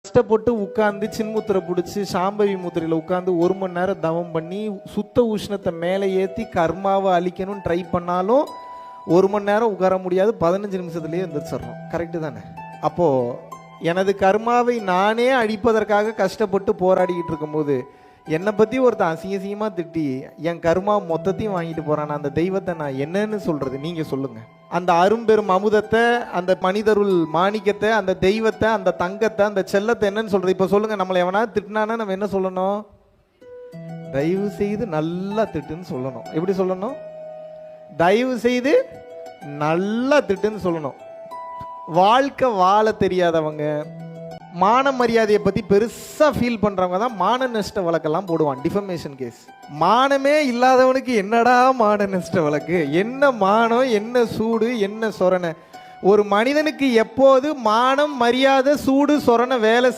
கஷ்டப்பட்டு உட்கார்ந்து சின்முத்திரை பிடிச்சி சாம்பவி முத்திரையில் உட்கார்ந்து 1 மணி நேரம் தவம் பண்ணி சுத்த உஷ்ணத்தை மேலே ஏற்றி கர்மாவை அழிக்கணும்னு ட்ரை பண்ணாலும் 1 மணி நேரம் உட்கார முடியாது, 15 நிமிஷத்துலேயே எந்திரிச்சிடறோம். கரெக்டு தானே? அப்போது எனது கர்மாவை நானே அழிப்பதற்காக கஷ்டப்பட்டு போராடிக்கிட்டு இருக்கும்போது என்னை பற்றி ஒருத்தன் அசிங்கமாக திட்டி என் கர்மா மொத்தத்தையும் வாங்கிட்டு போகிறான், அந்த தெய்வத்தை நான் என்னன்னு சொல்கிறது? நீங்கள் சொல்லுங்கள். அந்த அரும்பெரும் அமுதத்தை, அந்த மனிதருள் மாணிக்கத்தை, அந்த தெய்வத்தை, அந்த தங்கத்தை, அந்த செல்லத்தை என்னன்னு சொல்கிறது? இப்போ சொல்லுங்கள். நம்மளை எவனாவது திட்டினானா நம்ம என்ன சொல்லணும்? தயவு செய்து நல்லா திட்டுன்னு சொல்லணும். எப்படி சொல்லணும்? தயவு செய்து நல்லா திட்டுன்னு சொல்லணும். வாழ்க்கை வாழ தெரியாதவங்க, மான மரியாதையை பற்றி பெருசாக ஃபீல் பண்ணுறவங்க தான் மான நஷ்ட வழக்கெல்லாம் போடுவான், டிஃபமேஷன் கேஸ். மானமே இல்லாதவனுக்கு என்னடா மான நஷ்ட வழக்கு? என்ன மானம், என்ன சூடு, என்ன சொரணை? ஒரு மனிதனுக்கு எப்போது மானம், மரியாதை, சூடு, சொரணை வேலை